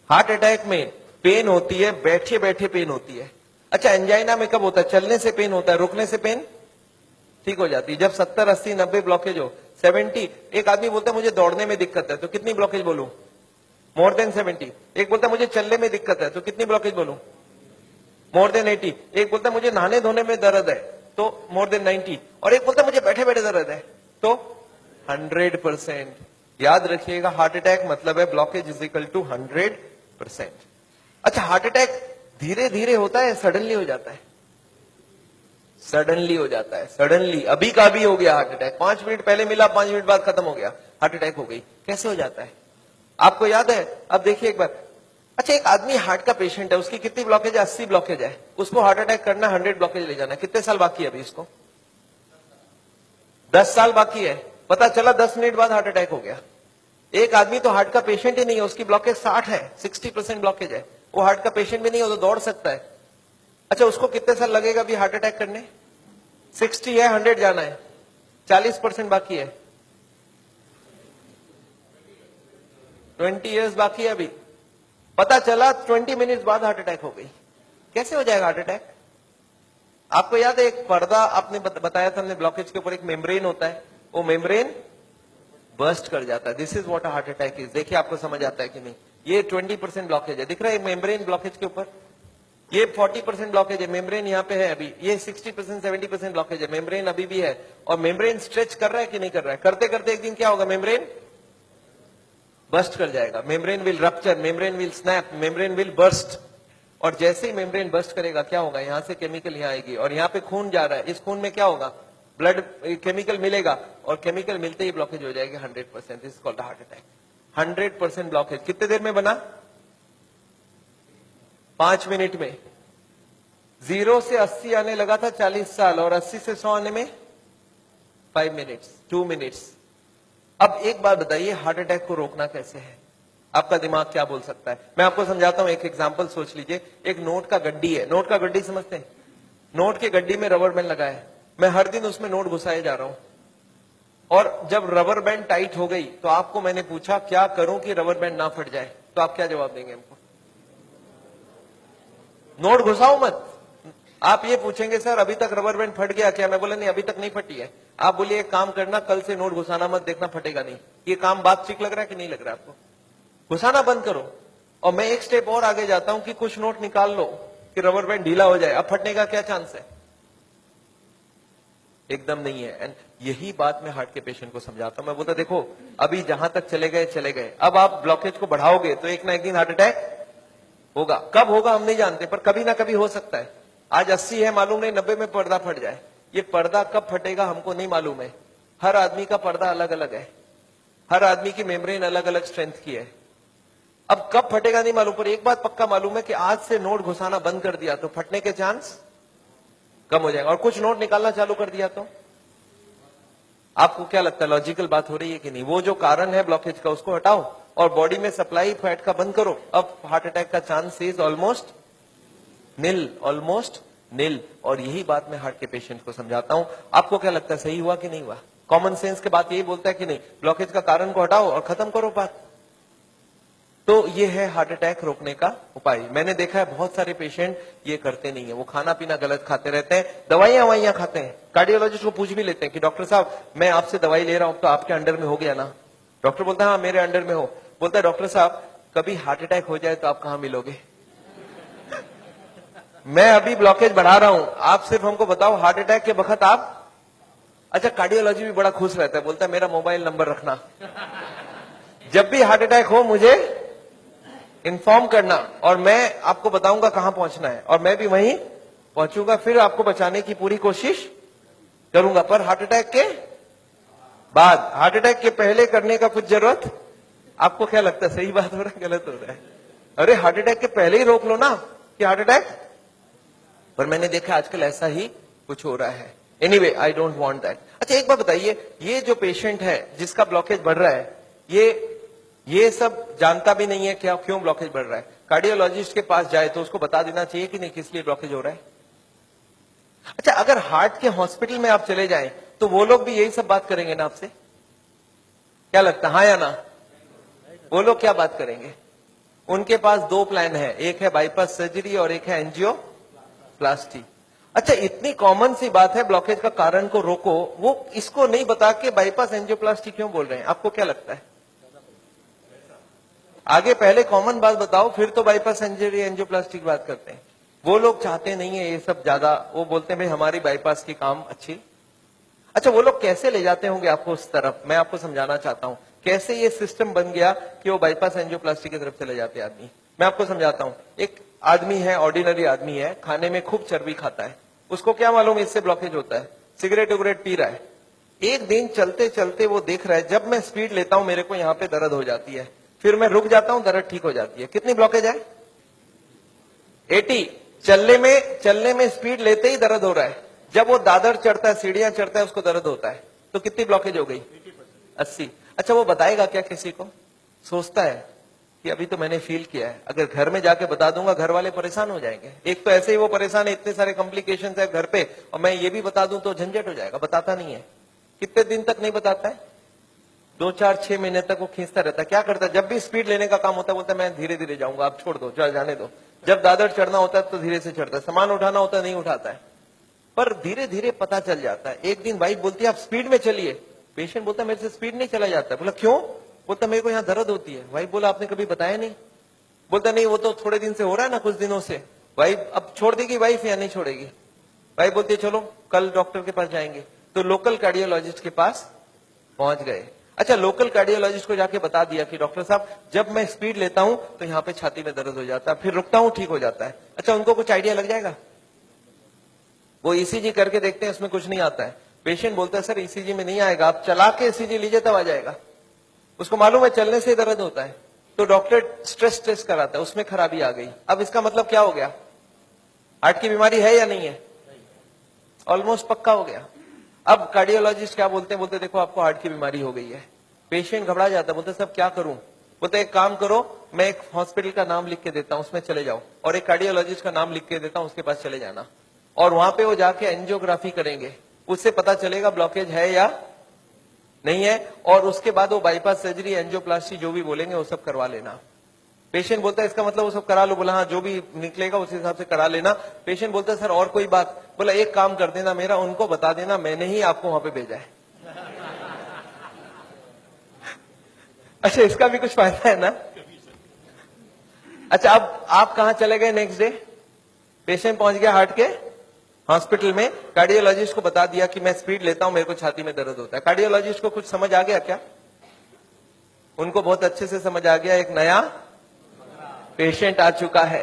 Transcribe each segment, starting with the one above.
Heart attack में pen होती है, बैठे बैठे पेन होती है। अच्छा, एंजाइना में कब होता है? चलने से पेन होता है, रुकने से पेन ठीक हो जाती है। जब 70, 80, 90 ब्लॉकेज हो, 70, एक आदमी बोलता है मुझे दौड़ने में दिक्कत है, तो कितनी ब्लॉकेज बोलूं? More than 70। एक बोलता है मुझे चलने में दिक्कत है, तो कितनी ब्लॉकेज बोलूं? More than 80। एक बोलता है मुझे नहाने धोने में दर्द है, तो मोर देन 90। और एक बोलता है मुझे बैठे बैठे दर्द है, तो 100%। याद रखिएगा, हार्ट अटैक मतलब है ब्लॉकेज इज इक्वल टू 100%। अच्छा, हार्ट अटैक धीरे धीरे होता है, सडनली हो जाता है? सडनली हो जाता है। सडनली, अभी का अभी हो गया हार्ट अटैक, 5 मिनट पहले मिला, 5 मिनट बाद खत्म हो गया, हार्ट अटैक हो गई। कैसे हो जाता है आपको याद है? अब देखिए एक बार। अच्छा, एक आदमी हार्ट का पेशेंट है, उसकी कितनी ब्लॉकेज है? 80 ब्लॉकेज है। उसको हार्ट अटैक करना, 100 ब्लॉकेज ले जाना, कितने साल बाकी है अभी इसको? 10 साल बाकी है। पता चला 10 मिनट बाद हार्ट अटैक हो गया। एक आदमी तो हार्ट का पेशेंट ही नहीं है, उसकी ब्लॉकेज 60 है, 60% ब्लॉकेज है, वो हार्ट का पेशेंट भी नहीं हो तो दौड़ सकता है। अच्छा, उसको कितने साल लगेगा अभी हार्ट अटैक करने? 60 है, 100 जाना है, 40% बाकी है, 20 इयर्स बाकी है अभी। पता चला 20 मिनट बाद हार्ट अटैक हो गई। कैसे हो जाएगा हार्ट अटैक? आपको याद है एक पर्दा आपने बताया था हमने, ब्लॉकेज के ऊपर एक मेम्ब्रेन होता है, वो मेम्ब्रेन बर्स्ट कर जाता है। This is what a heart attack is. देखिए आपको समझ आता है कि नहीं? ये 20% ब्लॉकेज है, दिख रहा है मेम्ब्रेन ब्लॉकेज के ऊपर। ये 40% ब्लॉकेज है, मेम्ब्रेन यहाँ पे है अभी। ये 60%, 70% ब्लॉकेज है, मेम्ब्रेन अभी भी है। और मेम्ब्रेन स्ट्रेच कर रहा है कि नहीं कर रहा है? करते करते एक दिन क्या होगा? मेम्ब्रेन बर्स्ट कर जाएगा, membrane will rupture, membrane will snap, membrane will burst. और जैसे ही मेम्ब्रेन बर्स्ट करेगा क्या होगा? यहां से केमिकल यहाँ आएगी, और यहाँ पे खून जा रहा है, इस खून में क्या होगा? ब्लड केमिकल मिलेगा, और केमिकल मिलते ही ब्लॉकेज हो जाएगी 100%। This is called heart attack. 100% blockage कितने देर में बना? 5 मिनट में। 0 से 80 आने लगा था 40 साल, और 80 से 100 आने में 5 मिनट्स, 2 मिनट्स। अब एक बात बताइए, हार्ट अटैक को रोकना कैसे है? आपका दिमाग क्या बोल सकता है? मैं आपको समझाता हूं, एक एग्जांपल सोच लीजिए। एक नोट का गड्डी है, नोट का गड्डी समझते हैं? नोट की गड्डी में रबर बैंड लगा है, मैं हर दिन उसमें नोट घुसाए जा रहा हूं, और जब रबर बैंड टाइट हो गई तो आपको मैंने पूछा क्या करूं कि रबर बैंड ना फट जाए, तो आप क्या जवाब देंगे हमको? नोट घुसाओ मत। आप ये पूछेंगे सर अभी तक रबर बैंड फट गया क्या? मैं बोला नहीं, अभी तक नहीं फटी है। आप बोलिए एक काम करना, कल से नोट घुसाना मत, देखना फटेगा नहीं। ये काम बात ठीक लग रहा है कि नहीं लग रहा है आपको? घुसाना बंद करो। और मैं एक स्टेप और आगे जाता हूं कि कुछ नोट निकाल लो कि रबर बैंड ढीला हो जाए, अब फटने का क्या चांस है? एकदम नहीं है। एंड यही बात मैं हार्ट के पेशेंट को समझाता हूं। मैं बोलता देखो अभी जहां तक चले गए चले गए, अब आप ब्लॉकेज को बढ़ाओगे तो एक ना एक दिन हार्ट अटैक होगा। कब होगा हम नहीं जानते, पर कभी ना कभी हो सकता है। आज 80 है, मालूम नहीं 90 में पर्दा फट जाए। ये पर्दा कब फटेगा हमको नहीं मालूम है। हर आदमी का पर्दा अलग अलग है, हर आदमी की मेम्ब्रेन अलग अलग स्ट्रेंथ की है। अब कब फटेगा नहीं मालूम, पर एक बात पक्का मालूम है कि आज से नोट घुसाना बंद कर दिया तो फटने के चांस कम हो जाएगा, और कुछ नोट निकालना चालू कर दिया तो। आपको क्या लगता है, लॉजिकल बात हो रही है कि नहीं? वो जो कारण है ब्लॉकेज का उसको हटाओ और बॉडी में सप्लाई फैट का बंद करो, अब हार्ट अटैक का chance is almost nil, almost nil. और यही बात मैं हार्ट के पेशेंट को समझाता हूं। आपको क्या लगता है, सही हुआ कि नहीं हुआ? कॉमन सेंस के बात यही बोलता है कि नहीं? ब्लॉकेज का कारण को हटाओ और खत्म करो बात। तो ये है हार्ट अटैक रोकने का उपाय। मैंने देखा है बहुत सारे पेशेंट ये करते नहीं है, वो खाना पीना गलत खाते रहते हैं, दवाइयां खाते हैं। कार्डियोलॉजिस्ट को पूछ भी लेते हैं कि डॉक्टर साहब मैं आपसे दवाई ले रहा हूं तो आपके अंडर में हो गया ना? डॉक्टर बोलता है हाँ मेरे अंडर में हो। बोलता है डॉक्टर साहब कभी हार्ट अटैक हो जाए तो आप कहां मिलोगे? मैं अभी ब्लॉकेज बढ़ा रहा हूं, आप सिर्फ हमको बताओ हार्ट अटैक के वक्त आप। अच्छा, कार्डियोलॉजी भी बड़ा खुश रहता है, बोलता है मेरा मोबाइल नंबर रखना, जब भी हार्ट अटैक हो मुझे इन्फॉर्म करना और मैं आपको बताऊंगा कहां पहुंचना है, और मैं भी वहीं पहुंचूंगा, फिर आपको बचाने की पूरी कोशिश करूंगा। पर हार्ट अटैक के बाद, हार्ट अटैक के पहले करने का कुछ जरूरत? आपको क्या लगता है, सही बात हो रहा है गलत हो रहा है? अरे हार्ट अटैक के पहले ही रोक लो ना कि हार्ट अटैक। पर मैंने देखा आजकल ऐसा ही कुछ हो रहा है। Anyway I don't want that. अच्छा एक बात बताइए, ये जो पेशेंट है जिसका ब्लॉकेज बढ़ रहा है, ये सब जानता भी नहीं है क्या क्यों ब्लॉकेज बढ़ रहा है। कार्डियोलॉजिस्ट के पास जाए तो उसको बता देना चाहिए कि नहीं किस लिए ब्लॉकेज हो रहा है। अच्छा, अगर हार्ट के हॉस्पिटल में आप चले जाएं तो वो लोग भी यही सब बात करेंगे ना आपसे? क्या लगता है, हाँ या ना? वो लोग क्या बात करेंगे? उनके पास दो प्लान है, एक है बाईपास सर्जरी और एक है एंजियोप्लास्टी। अच्छा, इतनी कॉमन सी बात है, ब्लॉकेज का कारण को रोको, वो इसको नहीं बता के बाईपास एंजियोप्लास्टी क्यों बोल रहे हैं? आपको क्या लगता है? आगे पहले कॉमन बात बताओ, फिर तो बाईपास सर्जरी एंजियोप्लास्टी की बात करते हैं। वो लोग चाहते नहीं है ये सब ज्यादा, वो बोलते हैं भाई हमारी बाईपास की काम अच्छी। अच्छा, वो लोग कैसे ले जाते होंगे आपको उस तरफ, मैं आपको समझाना चाहता हूं कैसे ये सिस्टम बन गया कि वो बाईपास एंजियोप्लास्टी की तरफ चले जाते आदमी। मैं आपको समझाता हूं। एक आदमी है, ऑर्डिनरी आदमी है, खाने में खूब चर्बी खाता है, उसको क्या मालूम इससे ब्लॉकेज होता है, सिगरेट उगरेट पी रहा है। एक दिन चलते चलते वो देख रहा है जब मैं स्पीड लेता हूं मेरे को यहाँ पे दर्द हो जाती है, फिर मैं रुक जाता हूं दर्द ठीक हो जाती है। कितनी ब्लॉकेज है? 80। चलने में स्पीड लेते ही दर्द हो रहा है, जब वो दादर चढ़ता है, सीढ़ियां चढ़ता है, उसको दर्द होता है। तो कितनी ब्लॉकेज हो गई? 80। अच्छा, वो बताएगा क्या किसी को? सोचता है कि अभी तो मैंने फील किया है, अगर घर में जाके बता दूंगा घर वाले परेशान हो जाएंगे। एक तो ऐसे ही वो परेशान है, इतने सारे कॉम्प्लिकेशन है घर पे, और मैं ये भी बता दूं तो झंझट हो जाएगा। बताता नहीं है। कितने दिन तक नहीं बताता है? 2, 4, 6 महीने तक वो खींचता रहता है। क्या करता है? जब भी स्पीड लेने का काम होता है बोलता है मैं धीरे धीरे जाऊंगा, आप छोड़ दो, जाने दो। जब दादर चढ़ना होता है तो धीरे से चढ़ता है, सामान उठाना होता है नहीं उठाता है, पर धीरे धीरे पता चल जाता है। एक दिन वाइफ बोलती है आप स्पीड में चलिए, पेशेंट बोलता है मेरे से स्पीड नहीं चला जाता। बोला क्यों? बोलता मेरे को यहाँ दर्द होती है। वाइफ बोला आपने कभी बताया नहीं? बोलता नहीं, वो तो थोड़े दिन से हो रहा है ना, कुछ दिनों से। वाइफ अब छोड़ देगी वाइफ या नहीं छोड़ेगी? वाइफ बोलती है चलो कल डॉक्टर के पास जाएंगे। तो लोकल कार्डियोलॉजिस्ट के पास पहुंच गए। अच्छा, लोकल कार्डियोलॉजिस्ट को जाके बता दिया कि डॉक्टर साहब जब मैं स्पीड लेता हूं तो यहाँ पे छाती में दर्द हो जाता है, फिर रुकता हूं ठीक हो जाता है। अच्छा, उनको कुछ आइडिया लग जाएगा? वो ईसीजी करके देखते हैं, उसमें कुछ नहीं आता है। पेशेंट बोलता है सर ईसीजी में नहीं आएगा, आप चला के ईसीजी लीजिए तब आ जाएगा। उसको मालूम है चलने से दर्द होता है, तो डॉक्टर स्ट्रेस टेस्ट कराता है, उसमें खराबी आ गई। अब इसका मतलब क्या हो गया? हार्ट की बीमारी है या नहीं है? ऑलमोस्ट पक्का हो गया। अब कार्डियोलॉजिस्ट क्या बोलते हैं? बोलते देखो आपको हार्ट की बीमारी हो गई है। पेशेंट घबरा जाता है, बोलते सब क्या करूं? बोलते एक काम करो, मैं एक हॉस्पिटल का नाम लिख के देता हूं, उसमें चले जाओ, और एक कार्डियोलॉजिस्ट का नाम लिख के देता हूं, उसके पास चले जाना, और वहां पे वो जाके एंजियोग्राफी करेंगे, उससे पता चलेगा ब्लॉकेज है या नहीं है, और उसके बाद वो बाईपास सर्जरी एंजियोप्लास्टी जो भी बोलेंगे वो सब करवा लेना। पेशेंट बोलता है इसका मतलब वो सब करा लो। बोला हाँ, जो भी निकलेगा उस हिसाब से करा लेना। पेशेंट बोलता है सर और कोई बात? बोला एक काम कर देना मेरा, उनको बता देना मैंने ही आपको वहां पे भेजा है। अच्छा, इसका भी कुछ फायदा है ना? अच्छा, अब आप कहां चले गए नेक्स्ट डे? पेशेंट पहुंच गया हार्ट के हॉस्पिटल में, कार्डियोलॉजिस्ट को बता दिया कि मैं स्पीड लेता हूं, मेरे को छाती में दर्द होता है। कार्डियोलॉजिस्ट को कुछ समझ आ गया क्या? उनको बहुत अच्छे से समझ आ गया, एक नया पेशेंट आ चुका है।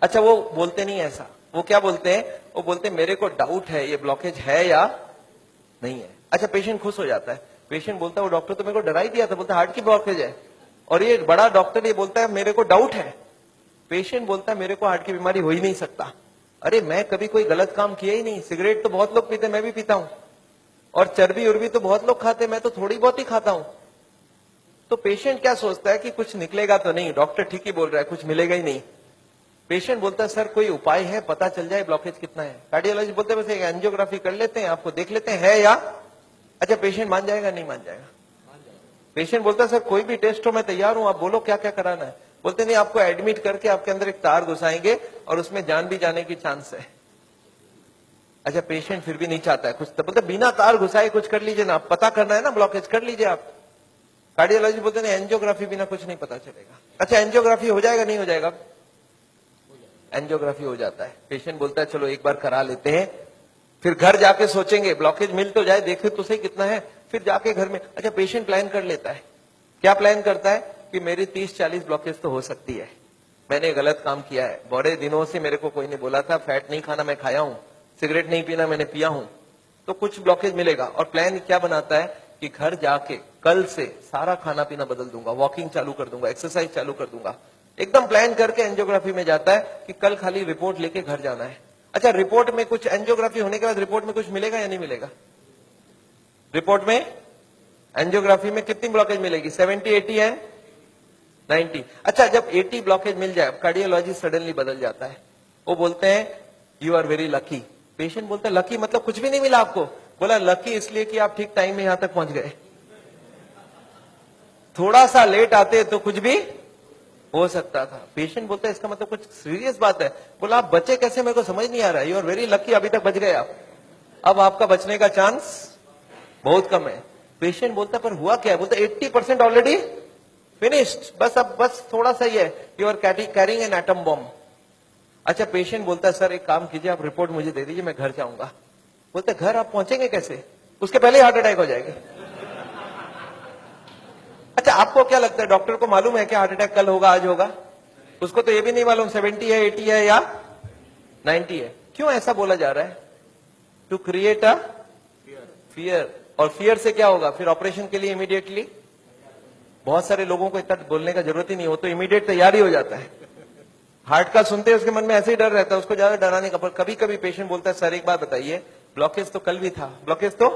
अच्छा, वो बोलते नहीं ऐसा, वो क्या बोलते हैं? वो बोलते हैं मेरे को डाउट है ये ब्लॉकेज है या नहीं है। अच्छा, पेशेंट खुश हो जाता है। पेशेंट बोलता है वो डॉक्टर तो मेरे को डरा ही दिया था, बोलता हार्ट की ब्लॉकेज है, और ये बड़ा डॉक्टर ये बोलता है मेरे को डाउट है। पेशेंट बोलता है मेरे को हार्ट की बीमारी हो ही नहीं सकता। अरे मैं कभी कोई गलत काम किया ही नहीं, सिगरेट तो बहुत लोग पीते, मैं भी पीता हूं, और चर्बी उर्बी तो बहुत लोग खाते, मैं तो थोड़ी बहुत ही खाता हूं। तो पेशेंट क्या सोचता है कि कुछ निकलेगा तो नहीं, डॉक्टर ठीक ही बोल रहा है, कुछ मिलेगा ही नहीं। पेशेंट बोलता है सर कोई उपाय है, पता चल जाए ब्लॉकेज कितना है। कार्डियोलॉजिस्ट बोलते हैं बस एक एंजियोग्राफी कर लेते हैं, आपको देख लेते हैं है या। अच्छा, पेशेंट मान जाएगा नहीं मान जाएगा? पेशेंट बोलता है सर कोई भी टेस्ट हो मैं तैयार हूं, आप बोलो क्या क्या कराना है। बोलते नहीं, आपको एडमिट करके आपके अंदर एक तार घुसाएंगे और उसमें जान भी जाने की चांस है। अच्छा, पेशेंट फिर भी नहीं चाहता है कुछ, तो बोलते बिना तार घुसाए कुछ कर लीजिए ना, पता करना है ना ब्लॉकेज, कर लीजिए आप। कार्डियोलॉजिस्ट बोलते नहीं, एंजियोग्राफी बिना कुछ नहीं पता चलेगा। अच्छा, एंजियोग्राफी हो जाएगा नहीं हो जाएगा? एंजियोग्राफी हो जाता है। पेशेंट बोलता है चलो एक बार करा लेते हैं, फिर घर जाके सोचेंगे ब्लॉकेज मिल तो जाए, देखे तो सही कितना है, फिर जाके घर में। अच्छा, पेशेंट प्लान कर लेता है। क्या प्लान करता है? कि मेरी 30-40 ब्लॉकेज तो हो सकती है, मैंने गलत काम किया है, बड़े दिनों से मेरे को कोई नहीं बोला था फैट नहीं खाना, मैं खाया हूं, सिगरेट नहीं पीना, मैंने पिया हूं, तो कुछ ब्लॉकेज मिलेगा। और प्लान क्या बनाता है कि घर जाके कल से सारा खाना पीना बदल दूंगा, वॉकिंग चालू कर दूंगा, एक्सरसाइज चालू कर दूंगा। एकदम प्लान करके एंजियोग्राफी में जाता है कि कल खाली रिपोर्ट लेके घर जाना है। अच्छा, रिपोर्ट में कुछ, एंजियोग्राफी होने के बाद रिपोर्ट में कुछ मिलेगा या नहीं मिलेगा? रिपोर्ट में एंजियोग्राफी में कितनी ब्लॉकेज मिलेगी? 70, 80 एंड 90। अच्छा, जब 80 ब्लॉकेज मिल जाए, कार्डियोलॉजिस्ट सडनली बदल जाता है, वो बोलते हैं you are very lucky. Patient बोलता है लकी मतलब कुछ भी नहीं मिला आपको? बोला लकी इसलिए कि आप ठीक टाइम में यहां तक पहुंच गए, थोड़ा सा लेट आते तो कुछ भी हो सकता था। पेशेंट बोलता है इसका मतलब कुछ सीरियस बात है। बोला आप बचे कैसे, मेरे को समझ नहीं आ रहा है। यू आर वेरी लकी, अभी तक बच गए आप। अब आपका बचने का चांस बहुत कम है। पेशेंट बोलता है पर हुआ क्या है? बोलता 80% ऑलरेडी फिनिश्ड, बस अब बस थोड़ा सा ही है। You are carrying an atom bomb. अच्छा, पेशेंट बोलता है सर एक काम कीजिए, आप रिपोर्ट मुझे दे दीजिए, मैं घर जाऊंगा। बोलते घर आप पहुंचेंगे कैसे? उसके पहले ही हार्ट अटैक हो जाएगा। अच्छा, आपको क्या लगता है डॉक्टर को मालूम है कि हार्ट अटैक कल होगा, आज होगा? उसको तो ये भी नहीं मालूम 70 है, 80 है या 90 है। क्यों ऐसा बोला जा रहा है? To create a fear. और फियर से क्या होगा? फिर ऑपरेशन के लिए इमीडिएटली, बहुत सारे लोगों को इतना बोलने का जरूरत ही नहीं हो, तो इमीडिएट तैयारी हो जाता है। हार्ट का सुनते उसके मन में ऐसे ही डर रहता है, उसको ज्यादा डराने का। पर कभी कभी पेशेंट बोलता है सर एक बात बताइए, ब्लॉकेज तो कल भी था, ब्लॉकेज तो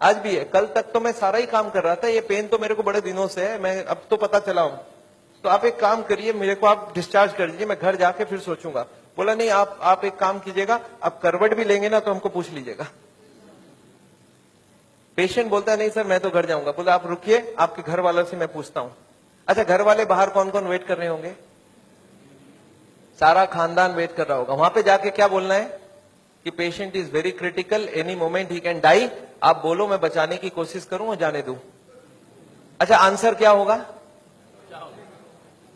आज भी है, कल तक तो मैं सारा ही काम कर रहा था, ये पेन तो मेरे को बड़े दिनों से है, मैं अब तो पता चला हूं। तो आप एक काम करिए, मेरे को आप डिस्चार्ज कर दीजिए, मैं घर जाके फिर सोचूंगा। बोला नहीं, आप एक काम कीजिएगा, आप करवट भी लेंगे ना तो हमको पूछ लीजिएगा। पेशेंट बोलता है नहीं सर मैं तो घर जाऊंगा। बोला आप रुकिए, आपके घर वालों से मैं पूछता हूं। अच्छा, घर वाले बाहर कौन कौन वेट कर रहे होंगे? सारा खानदान वेट कर रहा होगा। वहां पे जाके क्या बोलना है कि patient is very critical, any moment he can die. आप बोलो मैं बचाने की कोशिश करूं और जाने दूं। अच्छा, आंसर क्या होगा?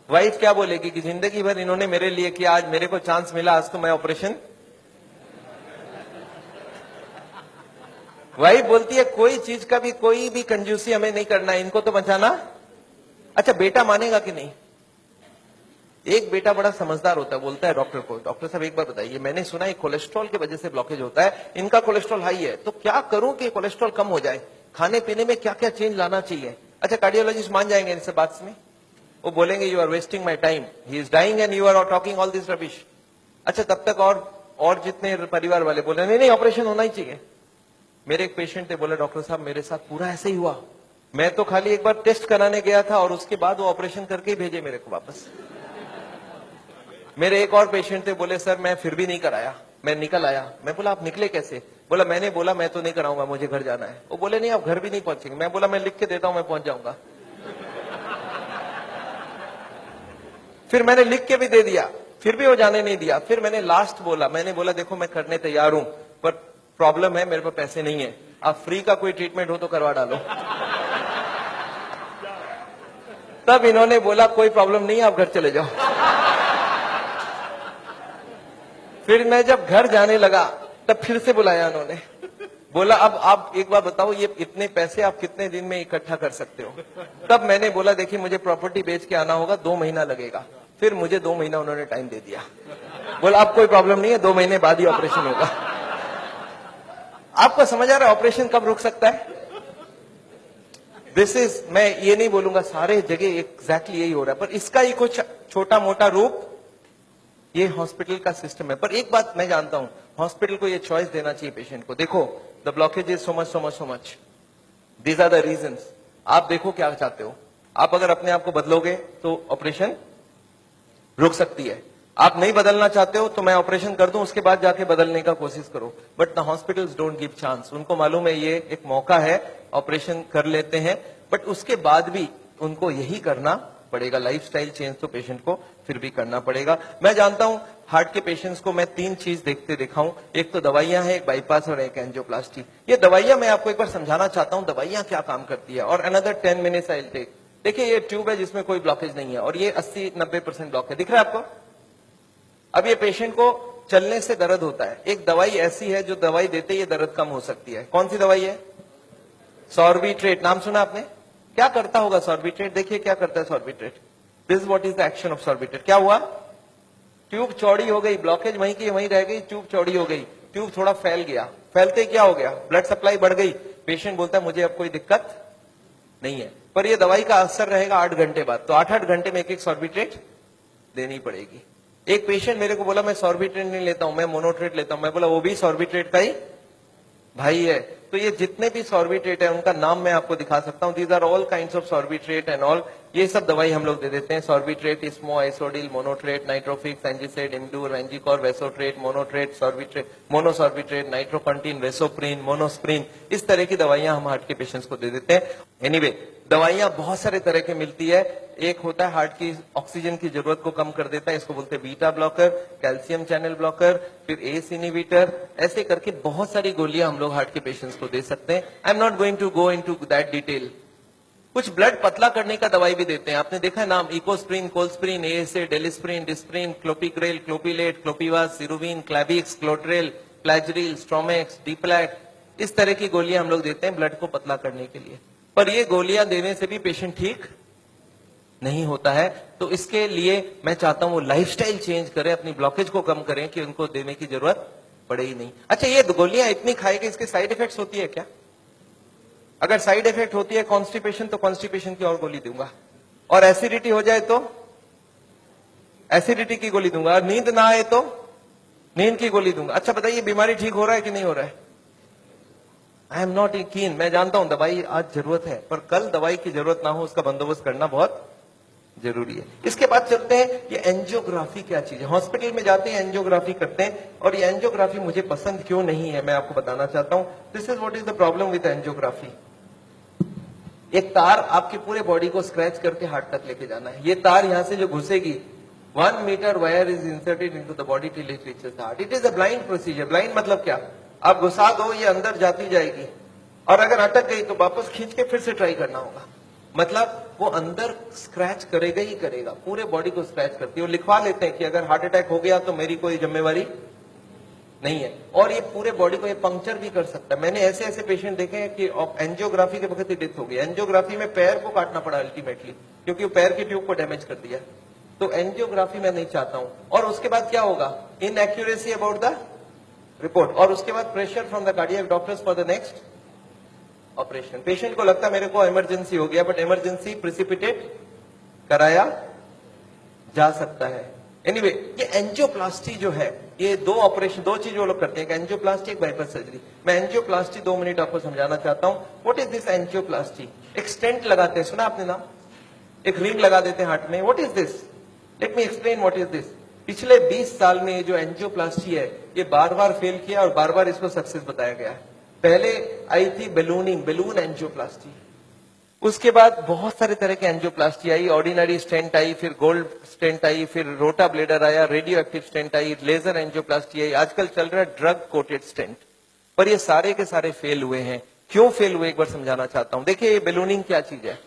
वाइफ क्या बोलेगी कि जिंदगी भर इन्होंने मेरे लिए किया, आज मेरे को चांस मिला, आज तो मैं ऑपरेशन। वाइफ बोलती है कोई चीज का भी कोई भी कंजूसी हमें नहीं करना है, इनको तो बचाना। अच्छा, बेटा मानेगा कि नहीं? एक बेटा बड़ा समझदार होता है, बोलता है डॉक्टर को, डॉक्टर साहब एक बार बताइए, मैंने सुना है कोलेस्ट्रॉल की वजह से ब्लॉकेज होता है, इनका कोलेस्ट्रॉल हाई है, तो क्या करूं कि कोलेस्ट्रॉल कम हो जाए? खाने पीने में क्या क्या चेंज लाना चाहिए? अच्छा, कार्डियोलॉजिस्ट मान जाएंगे इनसे बात में? वो बोलेंगे you are wasting my time, he is dying and you are talking all this rubbish. अच्छा, तब तक और जितने परिवार वाले बोले नहीं नहीं ऑपरेशन होना ही चाहिए। मेरे एक पेशेंट थे, बोले डॉक्टर साहब मेरे साथ पूरा ऐसे ही हुआ, मैं तो खाली एक बार टेस्ट कराने गया था और उसके बाद वो ऑपरेशन करके ही भेजे मेरे को वापस। मेरे एक और पेशेंट थे, बोले सर मैं फिर भी नहीं कराया, मैं निकल आया। मैं बोला आप निकले कैसे? बोला मैंने बोला मैं तो नहीं कराऊंगा, मुझे घर जाना है। वो बोले नहीं आप घर भी नहीं पहुंचेंगे। मैं बोला मैं लिख के देता हूं, मैं पहुंच जाऊंगा। फिर मैंने लिख के भी दे दिया, फिर भी वो जाने नहीं दिया। फिर मैंने लास्ट बोला, मैंने बोला देखो मैं करने तैयार हूं, पर प्रॉब्लम है मेरे पास पैसे नहीं है, आप फ्री का कोई ट्रीटमेंट हो तो करवा डालो। तब इन्होंने बोला कोई प्रॉब्लम नहीं है, आप घर चले जाओ। फिर मैं जब घर जाने लगा तब फिर से बुलाया उन्होंने, बोला अब आप एक बार बताओ ये इतने पैसे आप कितने दिन में इकट्ठा कर सकते हो? तब मैंने बोला देखिए मुझे प्रॉपर्टी बेच के आना होगा, 2 महीना लगेगा। फिर मुझे 2 महीना उन्होंने टाइम दे दिया। बोला अब कोई प्रॉब्लम नहीं है, 2 महीने बाद ही ऑपरेशन होगा। आपको समझ आ रहा है ऑपरेशन कब रुक सकता है? दिस इज, मैं ये नहीं बोलूंगा सारे जगह एग्जैक्टली यही हो रहा है, पर इसका ही कुछ छोटा मोटा रूप ये हॉस्पिटल का सिस्टम है। पर एक बात मैं जानता हूं, हॉस्पिटल को ये चॉइस देना चाहिए पेशेंट को। देखो the blockage is so much, these are the reasons. आप देखो क्या चाहते हो। आप अगर अपने आप को बदलोगे तो ऑपरेशन रुक सकती है। आप नहीं बदलना चाहते हो तो मैं ऑपरेशन कर दूं, उसके बाद जाके बदलने का कोशिश करो। But the hospitals don't give chance. उनको मालूम है ये एक मौका है, ऑपरेशन कर लेते हैं, बट उसके बाद भी उनको यही करना पड़ेगा। लाइफस्टाइल चेंज तो पेशेंट को फिर भी करना पड़ेगा। मैं जानता हूं हार्ट के पेशेंट्स को मैं 3 चीज देखते दिखाऊं, एक तो दवाइयां हैं, एक बाईपास और एक एंजियोप्लास्टी। ये दवाइयां मैं आपको एक बार समझाना चाहता हूं दवाइयां क्या काम करती है, और another 10 minutes I will take. देखिए ये ट्यूब है जिसमें कोई ब्लॉकेज नहीं है, और ये 80-90% ब्लॉक है, दिख रहा है आपको? अब ये पेशेंट को चलने से दर्द होता है, एक दवाई ऐसी है जो दवाई देते ये दर्द कम हो सकती है। कौन सी दवाई है? सॉर्बिट्रेट। नाम सुना आपने? क्या करता होगा सॉर्बिट्रेट? देखिए क्या करता है Sorbitrate. This what is the action of Sorbitrate. क्या हुआ? ट्यूब चौड़ी हो गई, ब्लॉकेज वहीं की वहीं रह गई, ट्यूब चौड़ी हो गई, ट्यूब थोड़ा फैल गया, फैलते क्या हो गया? ब्लड सप्लाई बढ़ गई। पेशेंट बोलता है मुझे अब कोई दिक्कत नहीं है, पर ये दवाई का असर रहेगा 8 घंटे बाद, तो 8-8 घंटे में एक सॉर्बिट्रेट देनी पड़ेगी। एक पेशेंट मेरे को बोला मैं सॉर्बिट्रेट नहीं लेता हूं, मैं मोनोट्रेट लेता हूं। मैं बोला वो भी सॉर्बिट्रेट का ही भाई है। तो ये जितने भी सॉर्बिट्रेट है उनका नाम मैं आपको दिखा सकता हूं। These are all kinds of sorbitrate and all. ये सब दवाई हम लोग दे देते हैं। सॉर्बिट्रेट, इस्मो, आइसोडिल, मोनोट्रेट, नाइट्रोफिक्स, एंजिसेड, इंडूर, वेंजिकॉर, वेसोट्रेट, मोनोट्रेट, सॉर्बिट्रेट, मोनोसॉर्बिट्रेट, नाइट्रोकंटीन, वेसोप्रीन, मोनोस्प्रीन, इस तरह की दवाइयां हम हार्ट के पेशेंट्स को दे देते हैं। एनीवे दवाइयां बहुत सारे तरह के मिलती है। एक होता है हार्ट की ऑक्सीजन की जरूरत को कम कर देता है, इसको बोलते हैं beta blocker, calcium channel blocker, फिर एस इनहिबिटर, ऐसे करके बहुत सारी गोलियां हम लोग हार्ट के पेशेंट्स को दे सकते हैं। I am not going to go into that detail. कुछ ब्लड पतला करने का दवाई भी देते हैं, आपने देखा है नाम, इकोस्प्रिन, कोल्स्प्रिन, एएसए, डेलिस्प्रिन, डिस्प्रिन, क्लोपिग्रेल, क्लोपिलेट, क्लोपिवास, सिरुविन, क्लैबिक्स, क्लोट्रेल, प्लाजरिल, स्ट्रोमेक्स, डीप्लैक, इस तरह की गोलियां हम लोग देते हैं ब्लड को पतला करने के लिए। पर ये गोलियां देने से भी पेशेंट ठीक नहीं होता है, तो इसके लिए मैं चाहता हूं वो लाइफस्टाइल चेंज करें, अपनी ब्लॉकेज को कम करें कि उनको देने की जरूरत पड़े ही नहीं। अच्छा, ये गोलियां इतनी खाएगी, इसके साइड इफेक्ट्स होती है क्या? अगर साइड इफेक्ट होती है कॉन्स्टिपेशन, तो कॉन्स्टिपेशन की और गोली दूंगा, और एसिडिटी हो जाए तो एसिडिटी की गोली दूंगा, और नींद ना आए तो नींद की गोली दूंगा। अच्छा बताइए, बीमारी ठीक हो रहा है कि नहीं हो रहा है? आई एम नॉट कीन, मैं जानता हूं दवाई आज जरूरत है, पर कल दवाई की जरूरत ना हो उसका बंदोबस्त करना बहुत जरूरी है। इसके बाद चलते हैं, ये एंजियोग्राफी क्या चीज है। हॉस्पिटल में जाते हैं, एंजियोग्राफी करते हैं, और ये एंजियोग्राफी मुझे पसंद क्यों नहीं है मैं आपको बताना चाहता हूं। This is what is the problem with angiography. एक तार आपके पूरे बॉडी को स्क्रैच करके हार्ट तक लेके जाना है। ये तार यहां से जो घुसेगी, 1 meter wire is inserted into the body till it reaches the heart. It is a blind procedure. Blind मतलब क्या? आप घुसा दो, ये अंदर जाती जाएगी, और अगर अटक गई तो वापस खींच के फिर से ट्राई करना होगा। मतलब वो अंदर स्क्रैच करेगा ही करेगा, पूरे बॉडी को स्क्रैच करती है। वो लिखवा लेते हैं कि अगर हार्ट अटैक हो गया तो मेरी कोई जिम्मेवारी नहीं है, और ये पूरे बॉडी को ये पंक्चर भी कर सकता है। मैंने ऐसे ऐसे पेशेंट देखे हैं कि एंजियोग्राफी के वक्त ही डेथ हो गई। एंजियोग्राफी में पैर को काटना पड़ा अल्टीमेटली, क्योंकि वो पैर की ट्यूब को डैमेज कर दिया। तो एंजियोग्राफी मैं नहीं चाहता हूं। और उसके बाद क्या होगा? इनएक्यूरेसी अबाउट द रिपोर्ट, और उसके बाद pressure from the cardiac doctors for the next operation. Patient को लगता है मेरे को इमरजेंसी हो गया, बट इमरजेंसी प्रिसिपिटेट कराया जा सकता है। एनीवे, ये एंजियोप्लास्टी जो है, ये दो ऑपरेशन, दो चीज वो लोग करते हैं, एक एंजियोप्लास्टी, एक बाइपास सर्जरी। मैं एंजियोप्लास्टी 2 मिनट आपको समझाना चाहता हूं। What is this angioplasty? एक स्टेंट लगाते हैं, सुना आपने नाम? एक रिंग लगा देते हैं हार्ट में। What is this? Let me explain what is this. पिछले 20 साल में ये जो एंजियोप्लास्टी है, ये बार बार फेल किया और बार बार इसको सक्सेस बताया गया। पहले आई थी बेलूनिंग, बेलून एंजियोप्लास्टी। उसके बाद बहुत सारे तरह के एंजियोप्लास्टी आई, ऑर्डिनरी स्टेंट आई, फिर गोल्ड स्टेंट आई, फिर रोटा ब्लेडर आया, रेडियो एक्टिव स्टेंट आई, लेजर एंजियोप्लास्टी आई, आजकल चल रहा है ड्रग कोटेड स्टेंट। पर ये सारे के सारे फेल हुए हैं। क्यों फेल हुए, एक बार समझाना चाहता हूं। देखिए, ये बेलूनिंग क्या चीज है?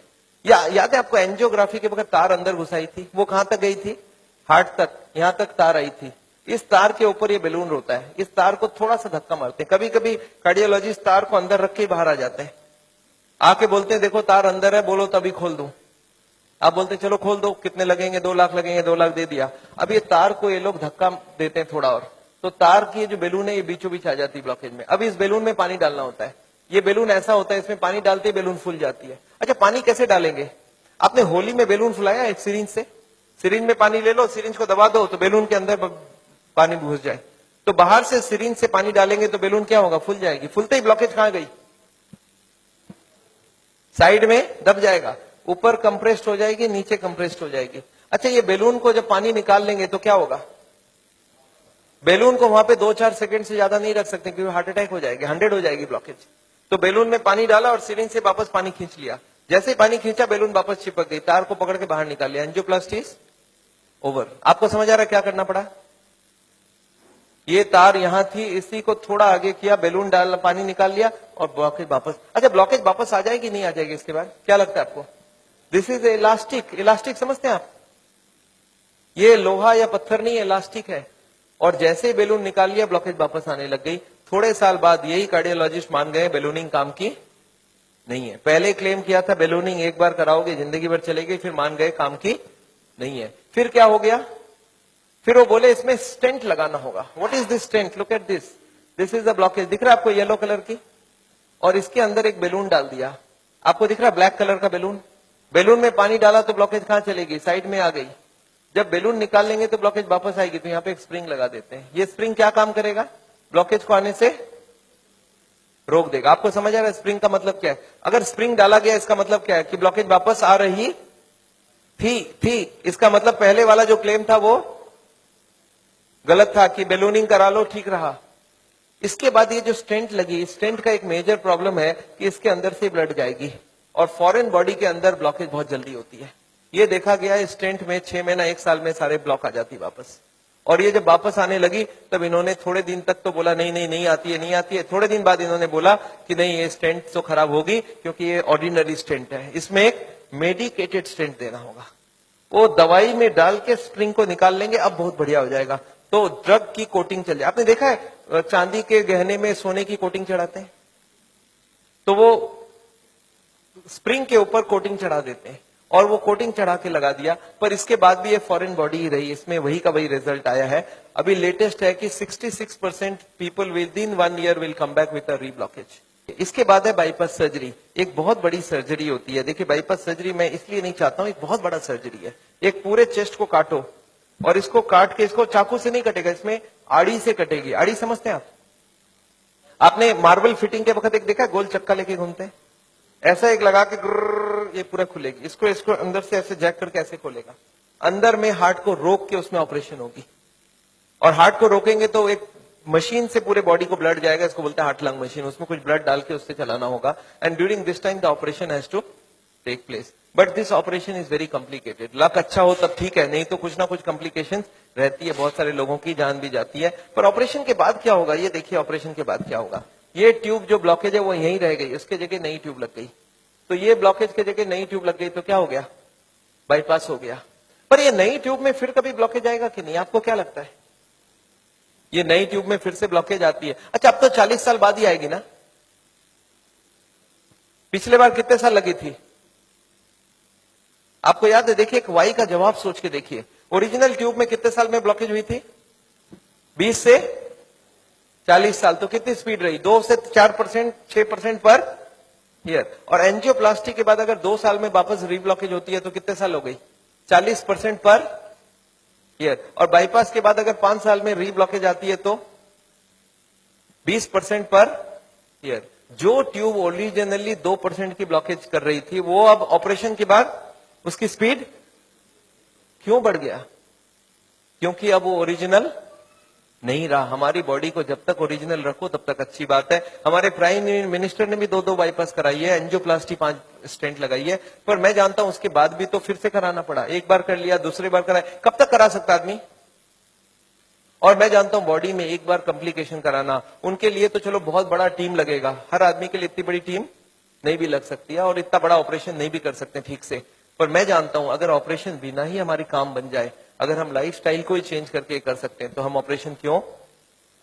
याद है आपको, एंजियोग्राफी के वक्त तार अंदर घुसाई थी, वो कहां तक गई थी? हार्ट तक, यहां तक तार आई थी। इस तार के ऊपर ये बेलून होता है, इस तार को थोड़ा सा धक्का मारते हैं। कभी कभी कार्डियोलॉजिस्ट तार को अंदर रख के ही बाहर आ जाते हैं, आके बोलते हैं देखो तार अंदर है, बोलो तभी खोल दूं। आप बोलते हैं चलो खोल दो, कितने लगेंगे? 2 लाख लगेंगे। 2 लाख दे दिया। अब ये तार को ये लोग धक्का देते हैं थोड़ा और, तो तार की जो बेलून है ये बीचों बीच आ जाती है ब्लॉकेज में। अब इस बेलून में पानी डालना होता है। ये बेलून ऐसा होता है, इसमें पानी डालते ही बेलून फूल जाती है। अच्छा, पानी कैसे डालेंगे? आपने होली में बेलून फुलाया एक सिरिंज से? सिरिंज में पानी ले लो, सिरिंज को दबा दो तो बेलून के अंदर पानी घुस जाए। तो बाहर से सिरिंज से पानी डालेंगे तो बेलून क्या होगा? फूल जाएगी। फूलते ही ब्लॉकेज कहां गई? साइड में दब जाएगा, ऊपर कंप्रेस्ड हो जाएगी, नीचे कंप्रेस्ड हो जाएगी। अच्छा, ये बेलून को जब पानी निकाल लेंगे तो क्या होगा? बेलून को वहां पे 2-4 सेकंड से ज्यादा नहीं रख सकते, क्योंकि हार्ट अटैक हो जाएगी, 100 हो जाएगी ब्लॉकेज। तो बेलून में पानी डाला और सिरिंज से वापस पानी खींच लिया। जैसे ही पानी खींचा, बेलून वापस चिपक गई, तार को पकड़ के बाहर निकाल लिया। Angioplasty is over. आपको समझ आ रहा है क्या करना पड़ा? ये तार यहां थी, इसी को थोड़ा आगे किया, बेलून डाल, पानी निकाल लिया और ब्लॉकेज वापस। अच्छा, ब्लॉकेज वापस आ जाएगी नहीं आ जाएगी इसके बाद? क्या लगता है आपको? This is elastic. इलास्टिक समझते हैं आप? ये लोहा या पत्थर नहीं, इलास्टिक है। और जैसे ही बेलून निकाल लिया, ब्लॉकेज वापस आने लग गई। थोड़े साल बाद यही कार्डियोलॉजिस्ट मान गए बेलूनिंग काम की नहीं है। पहले क्लेम किया था बेलूनिंग एक बार कराओगे जिंदगी भर चलेगी, फिर मान गए काम की नहीं है। फिर क्या हो गया? फिर वो बोले इसमें स्टेंट लगाना होगा। What is this stent? Look at this, this is the blockage. दिख रहा है आपको येलो कलर की? और इसके अंदर एक बेलून डाल दिया। आपको दिख रहा है ब्लैक कलर का बेलून? बेलून में पानी डाला तो ब्लॉकेज कहां चलेगी? साइड में आ गई। जब बेलून निकाल लेंगे तो ब्लॉकेज वापस आएगी, तो यहाँ पे एक स्प्रिंग लगा देते हैं। ये स्प्रिंग क्या काम करेगा? ब्लॉकेज को आने से रोक देगा। आपको समझ आ रहा है स्प्रिंग का मतलब क्या है? अगर स्प्रिंग डाला गया, इसका मतलब क्या है? कि ब्लॉकेज वापस आ रही थी। इसका मतलब पहले वाला जो क्लेम था वो गलत था कि बेलूनिंग करा लो, ठीक रहा। इसके बाद ये जो स्टेंट लगी, स्टेंट का एक मेजर प्रॉब्लम है कि इसके अंदर से ब्लड जाएगी और फॉरेन बॉडी के अंदर ब्लॉकेज बहुत जल्दी होती है। ये देखा गया है स्टेंट में 6 महीना 1 साल में सारे ब्लॉक आ जाती वापस। और ये जब वापस आने लगी तब इन्होंने थोड़े दिन तक तो बोला नहीं नहीं नहीं आती है नहीं आती है। थोड़े दिन बाद इन्होंने बोला कि नहीं ये स्टेंट तो खराब होगी क्योंकि ये ऑर्डिनरी स्टेंट है, इसमें एक मेडिकेटेड स्टेंट देना होगा। वो दवाई में डाल के स्प्रिंग को निकाल लेंगे, अब बहुत बढ़िया हो जाएगा। तो ड्रग की कोटिंग चल जाए। आपने देखा है चांदी के गहने में सोने की कोटिंग चढ़ाते हैं, तो वो स्प्रिंग के ऊपर कोटिंग चढ़ा देते हैं और वो कोटिंग चढ़ा के लगा दिया, पर इसके बाद भी ये फॉरेन बॉडी ही रही, इसमें वही का वही रिजल्ट आया है। अभी लेटेस्ट है कि 66% people with in 1 year will come back with a reblockage. इसके बाद है बाईपास सर्जरी। एक बहुत बड़ी सर्जरी होती है। देखिए बाईपास सर्जरी मैं इसलिए नहीं चाहता हूं, एक बहुत बड़ा सर्जरी है। एक पूरे चेस्ट को काटो और इसको काट के, इसको चाकू से नहीं कटेगा, इसमें आड़ी से कटेगी। आड़ी समझते हैं आप? आपने मार्बल फिटिंग के वक्त एक देखा गोल चक्का लेके घूमते हैं, ऐसा एक लगा के ये पूरा खुलेगी। इसको अंदर से ऐसे जैक करके ऐसे खोलेगा, अंदर में हार्ट को रोक के उसमें ऑपरेशन होगी। और हार्ट को रोकेंगे तो एक मशीन से पूरे बॉडी को ब्लड जाएगा, इसको बोलते हैं हार्ट लंग मशीन। उसमें कुछ ब्लड डाल के उससे चलाना होगा and during this time the operation has to take place. But this operation is very complicated. Luck अच्छा हो तब ठीक है, नहीं तो कुछ ना कुछ कॉम्प्लिकेशन रहती है, बहुत सारे लोगों की जान भी जाती है। पर ऑपरेशन के बाद क्या होगा ये देखिए, ऑपरेशन के बाद क्या होगा। ये ट्यूब जो ब्लॉकेज है वो यहीं रह गई, उसके जगह नई ट्यूब लग गई। तो ये ब्लॉकेज के जगह नई ट्यूब लग गई तो क्या हो गया, बाईपास हो गया। पर ये नई ट्यूब में फिर कभी ब्लॉकेज आएगा कि नहीं, आपको क्या लगता है? ये नई ट्यूब में फिर से ब्लॉकेज आती है। अच्छा अब तो 40 साल बाद ही आएगी ना, पिछले बार कितने साल लगी थी आपको याद है? देखिए एक वाई का जवाब सोच के देखिए, ओरिजिनल ट्यूब में कितने साल में ब्लॉकेज हुई थी? 20 से 40 साल। तो कितनी स्पीड रही? 2 से 4%, 6% पर ईयर। और एंजियोप्लास्टी के बाद अगर 2 साल में वापस रीब्लॉकेज होती है तो कितने साल हो गई? 40% पर ईयर। और बाईपास के बाद अगर 5 साल में रीब्लॉकेज आती है तो 20% पर ईयर। जो ट्यूब ओरिजिनली 2% की ब्लॉकेज कर रही थी वो अब ऑपरेशन के बाद उसकी स्पीड क्यों बढ़ गया? क्योंकि अब वो ओरिजिनल नहीं रहा। हमारी बॉडी को जब तक ओरिजिनल रखो तब तक अच्छी बात है। हमारे प्राइम मिनिस्टर ने भी 2 बाईपास कराई है, एंजियोप्लास्टी 5 स्टेंट लगाई है। पर मैं जानता हूं उसके बाद भी तो फिर से कराना पड़ा। एक बार कर लिया, दूसरी बार कराया, कब तक करा सकता आदमी? और मैं जानता हूं बॉडी में एक बार कॉम्प्लिकेशन कराना, उनके लिए तो चलो बहुत बड़ा टीम लगेगा। हर आदमी के लिए इतनी बड़ी टीम नहीं भी लग सकती है और इतना बड़ा ऑपरेशन नहीं भी कर सकते ठीक से। पर मैं जानता हूं अगर ऑपरेशन बिना ही हमारी काम बन जाए, अगर हम लाइफस्टाइल को ही चेंज करके कर सकते हैं तो हम ऑपरेशन क्यों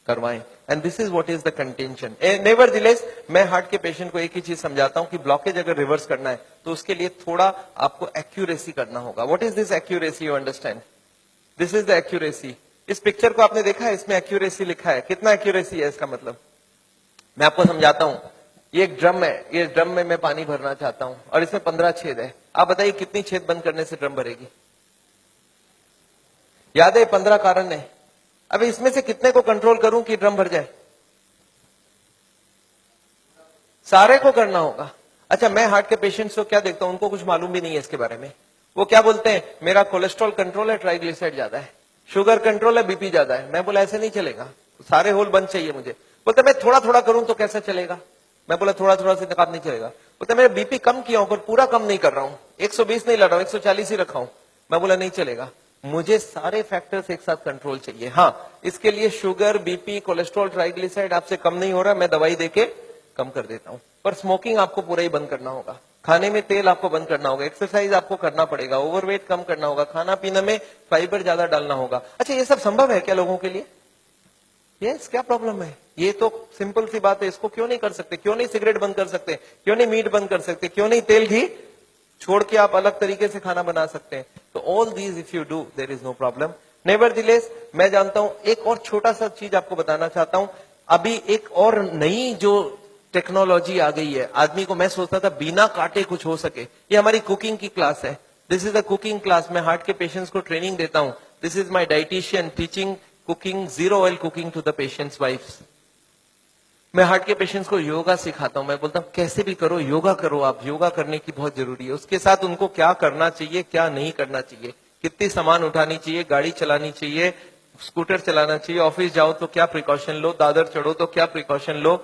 करवाएं? And this is what is the contention. Nevertheless मैं हार्ट के पेशेंट को एक ही चीज समझाता हूं कि ब्लॉकेज अगर रिवर्स करना है तो उसके लिए थोड़ा आपको एक्यूरेसी करना होगा। What is this accuracy? You understand? This is the accuracy. इस पिक्चर को आपने देखा है, इसमें एक्यूरेसी लिखा है। कितना एक्यूरेसी है इसका मतलब? मैं आपको समझाता हूं। ये एक ड्रम है, ये ड्रम में मैं पानी भरना चाहता हूं और इसमें 15 छेद है। आप बताइए कितनी छेद बंद करने से ड्रम भरेगी? याद है 15 कारण है। अब इसमें से कितने को कंट्रोल करूं कि ड्रम भर जाए? सारे को करना होगा। अच्छा मैं हार्ट के पेशेंट्स को क्या देखता हूं, उनको कुछ मालूम भी नहीं है इसके बारे में। वो क्या बोलते हैं, मेरा कोलेस्ट्रॉल कंट्रोल है, ट्राइग्लिसराइड ज्यादा है, शुगर कंट्रोल है, बीपी ज्यादा है। मैं बोला ऐसे नहीं चलेगा, सारे होल बंद चाहिए मुझे। बोलते मैं थोड़ा थोड़ा करूं तो कैसा चलेगा? मैं बोला थोड़ा थोड़ा से काम नहीं चलेगा। बोलते मेरा बीपी कम किया हूं पर पूरा कम नहीं कर रहा हूं, 120 नहीं ला रहा हूं, 140 ही रखा हूं। मैं बोला नहीं चलेगा, मुझे सारे फैक्टर्स एक साथ कंट्रोल चाहिए। हाँ इसके लिए शुगर, बीपी, कोलेस्ट्रॉल, ट्राइग्लिसराइड आपसे कम नहीं हो रहा, मैं दवाई देके कम कर देता हूं। पर स्मोकिंग आपको पूरा ही बंद करना होगा, खाने में तेल आपको बंद करना होगा, एक्सरसाइज आपको करना पड़ेगा, ओवरवेट कम करना होगा, खाना पीने में फाइबर ज्यादा डालना होगा। अच्छा ये सब संभव है क्या लोगों के लिए? यस, क्या प्रॉब्लम है? ये तो सिंपल सी बात है, इसको क्यों नहीं कर सकते? क्यों नहीं सिगरेट बंद कर सकते? क्यों नहीं मीट बंद कर सकते? क्यों नहीं तेल घी छोड़ के आप अलग तरीके से खाना बना सकते हैं? तो all these if you do there is no problem. Nevertheless मैं जानता हूं, एक और छोटा सा चीज आपको बताना चाहता हूं। अभी एक और नई जो टेक्नोलॉजी आ गई है, आदमी को मैं सोचता था बिना काटे कुछ हो सके। ये हमारी कुकिंग की क्लास है, this is a cooking class. मैं हार्ट के पेशेंट्स को ट्रेनिंग देता हूं। This is my dietitian teaching cooking, 0 oil cooking to the patients wives. मैं हार्ट के पेशेंट्स को योगा सिखाता हूं। मैं बोलता हूं कैसे भी करो, योगा करो, आप योगा करने की बहुत जरूरी है। उसके साथ उनको क्या करना चाहिए, क्या नहीं करना चाहिए, कितनी सामान उठानी चाहिए, गाड़ी चलानी चाहिए, स्कूटर चलाना चाहिए, ऑफिस जाओ तो क्या प्रिकॉशन लो, दादर चढ़ो तो क्या प्रिकॉशन लो।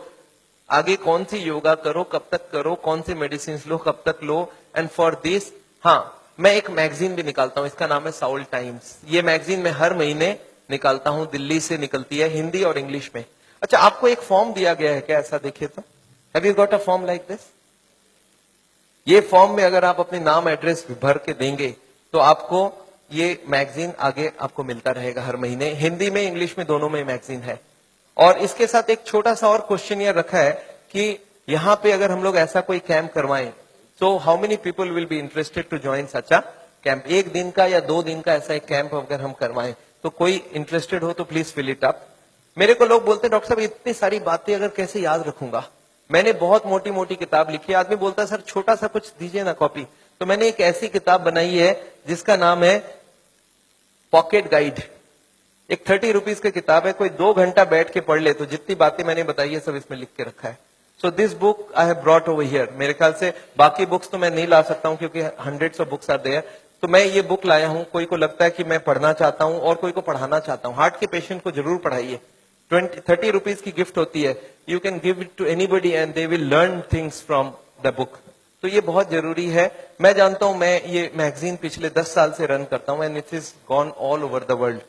आगे कौन सी योगा करो, कब तक करो, कौन सी मेडिसिन लो, कब तक लो, एंड फॉर दिस हाँ मैं एक मैगजीन भी निकालता हूं, इसका नाम है साउल टाइम्स। ये मैगजीन मैं हर महीने निकालता हूं, दिल्ली से निकलती है, हिंदी और इंग्लिश में। अच्छा, आपको एक फॉर्म दिया गया है क्या? ऐसा देखिए तो, have you got a form like this? ये फॉर्म में अगर आप अपने नाम एड्रेस भर के देंगे तो आपको ये मैगजीन आगे आपको मिलता रहेगा हर महीने, हिंदी में इंग्लिश में दोनों में मैगजीन है। और इसके साथ एक छोटा सा और क्वेश्चन ये रखा है कि यहाँ पे अगर हम लोग ऐसा कोई कैंप करवाएं तो how many people will be interested to join such a camp? 1 दिन का या 2 दिन का ऐसा एक कैंप अगर हम करवाएं तो कोई इंटरेस्टेड हो तो प्लीज फिल इट अप। मेरे को लोग बोलते हैं डॉक्टर साहब इतनी सारी बातें अगर कैसे याद रखूंगा, मैंने बहुत मोटी मोटी किताब लिखी है। आदमी बोलता है सर छोटा सा कुछ दीजिए ना कॉपी, तो मैंने एक ऐसी किताब बनाई है जिसका नाम है पॉकेट गाइड। एक 30 रुपीज की किताब है, कोई 2 घंटा बैठ के पढ़ ले तो जितनी बातें मैंने बताई है सब इसमें लिख के रखा है। So this book I have brought over here. मेरे ख्याल से बाकी बुक्स तो मैं नहीं ला सकता हूं क्योंकि hundreds of books are there, तो मैं ये बुक लाया हूं। कोई को लगता है कि मैं पढ़ना चाहता हूं और कोई को पढ़ाना चाहता हूं, हार्ट के पेशेंट को जरूर पढ़ाइए। 30 रुपीज की गिफ्ट होती है, you can give it to anybody and they will learn things from the book. तो ये बहुत जरूरी है। मैं जानता हूं, मैं ये मैगजीन पिछले 10 साल से रन करता हूं and it is gone all over the world.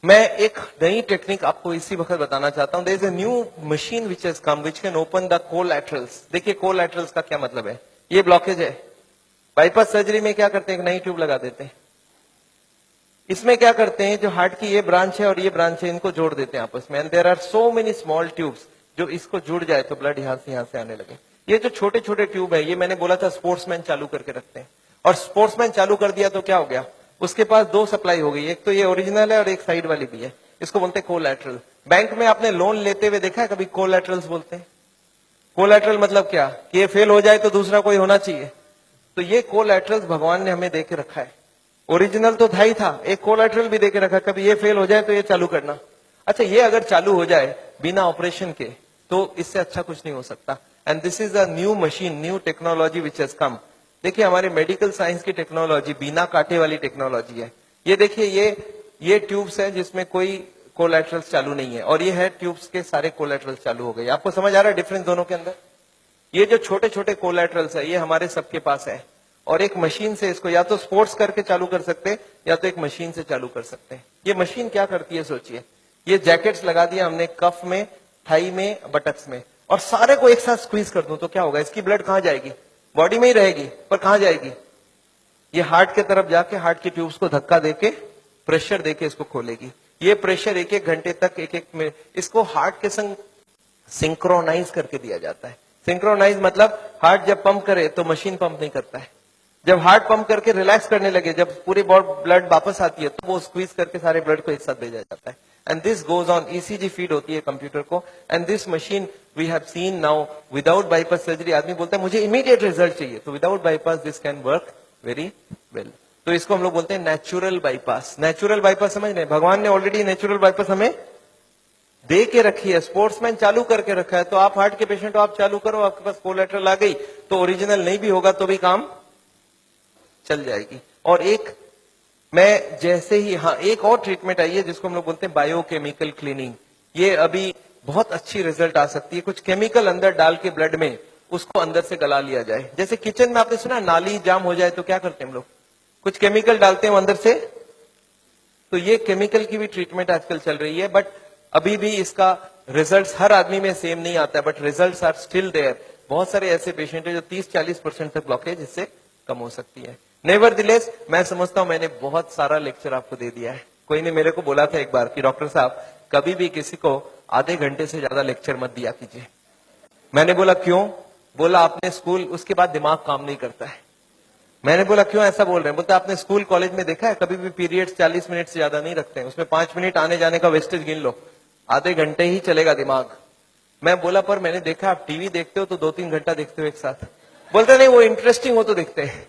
मैं एक नई टेक्निक आपको इसी वक्त बताना चाहता हूं। There is a new machine which has come which can open the collaterals. देखिए कोलैटरल्स का क्या मतलब है, ये ब्लॉकेज है। बाईपास सर्जरी में क्या करते हैं, एक नई ट्यूब लगा देते हैं। इसमें क्या करते हैं, जो हार्ट की ये ब्रांच है और ये ब्रांच है इनको जोड़ देते हैं आपस में, and there are so many small tubes, जो इसको जुड़ जाए तो ब्लड यहां से आने लगे। ये जो छोटे छोटे ट्यूब है, ये मैंने बोला था स्पोर्ट्समैन चालू करके रखते हैं, और स्पोर्ट्समैन चालू कर दिया तो क्या हो गया, उसके पास 2 सप्लाई हो गई, एक तो ये ओरिजिनल है और एक साइड वाली भी है। इसको बोलते हैं कोलैटरल। बैंक में आपने लोन लेते हुए देखा है कभी? कोलैटरल्स बोलते हैं। कोलैटरल मतलब क्या, कि ये फेल हो जाए तो दूसरा कोई होना चाहिए। तो ये कोलैटरल्स भगवान ने हमें दे के रखा है। ओरिजिनल तो था ही था, एक कोलैटरल भी देके रखा, कभी ये फेल हो जाए तो ये चालू करना। अच्छा, ये अगर चालू हो जाए बिना ऑपरेशन के तो इससे अच्छा कुछ नहीं हो सकता। And this is a new machine, new technology which has कम। देखिए हमारे मेडिकल साइंस की टेक्नोलॉजी बिना कांटे वाली टेक्नोलॉजी है। ये देखिए ये ट्यूब्स है जिसमें कोई कोलैटरल्स चालू नहीं है, और ये है ट्यूब्स के सारे कोलैटरल्स चालू हो गए। आपको समझ आ रहा है डिफरेंस दोनों के अंदर? ये जो छोटे छोटे कोलैटरल्स है ये हमारे सबके पास है, और एक मशीन से इसको या तो स्पोर्ट्स करके चालू कर सकते हैं या तो एक मशीन से चालू कर सकते हैं। ये मशीन क्या करती है सोचिए, ये जैकेट्स लगा दिया हमने कफ में, थाई में, बटक्स में, और सारे को एक साथ स्क्वीज कर दूं तो क्या होगा, इसकी ब्लड कहां जाएगी, बॉडी में ही रहेगी पर कहां जाएगी, ये हार्ट के तरफ जाके हार्ट की ट्यूब्स को धक्का देके प्रेशर देके इसको खोलेगी। ये प्रेशर 1-1 घंटे तक इसको हार्ट के संग सिंक्रोनाइज करके दिया जाता है। सिंक्रोनाइज मतलब हार्ट जब पंप करे तो मशीन पंप नहीं करता है, जब हार्ट पंप करके रिलैक्स करने लगे, जब पूरी ब्लड वापस आती है तो वो स्क्वीज करके सारे ब्लड को एक साथ भेजा जाता है। And this goes on, ECG feed होती है कंप्यूटर को, and this machine we have seen now without bypass surgery. आदमी बोलता है मुझे इमीडिएट रिजल्ट चाहिए, तो without bypass this can work very well. तो इसको हम लोग बोलते हैं नेचुरल बाईपास। नेचुरल बाईपास समझ रहे हैं, भगवान ने ऑलरेडी नेचुरल बाईपास हमें दे के रखी है, स्पोर्ट्समैन चालू करके रखा है। तो आप हार्ट के पेशेंट हो, आप चालू करो, आपके पास कोलैटरल आ गई तो ओरिजिनल नहीं भी होगा तो भी काम चल जाएगी। और एक मैं जैसे ही, हाँ एक और ट्रीटमेंट आई है जिसको हम लोग बोलते हैं बायोकेमिकल क्लीनिंग। ये अभी बहुत अच्छी रिजल्ट आ सकती है। कुछ केमिकल अंदर डाल के ब्लड में उसको अंदर से गला लिया जाए। जैसे किचन में आपने सुना नाली जाम हो जाए तो क्या करते हैं हम लोग, कुछ केमिकल डालते हैं अंदर से, तो ये केमिकल की भी ट्रीटमेंट आजकल चल रही है। बट अभी भी इसका रिजल्ट्स हर आदमी में सेम नहीं आता है, but results are still there. बहुत सारे ऐसे पेशेंट है जो 30-40% तक ब्लॉकेज इससे कम हो सकती है। नेवरदिलेस मैं समझता हूं मैंने बहुत सारा लेक्चर आपको दे दिया है। कोई ने मेरे को बोला था एक बार कि डॉक्टर साहब कभी भी किसी को आधे घंटे से ज्यादा लेक्चर मत दिया कीजिए। मैंने बोला क्यों? बोला आपने स्कूल, उसके बाद दिमाग काम नहीं करता है। मैंने बोला क्यों ऐसा बोल रहे हैं? बोलते आपने स्कूल कॉलेज में देखा है कभी भी पीरियड्स 40 मिनट से ज्यादा नहीं रखते हैं, उसमें 5 मिनट आने जाने का वेस्टेज गिन लो, आधे घंटे ही चलेगा दिमाग। मैं बोला पर मैंने देखा आप टीवी देखते हो तो 2-3 घंटा देखते हो एक साथ। बोलते नहीं वो इंटरेस्टिंग हो तो देखते हैं।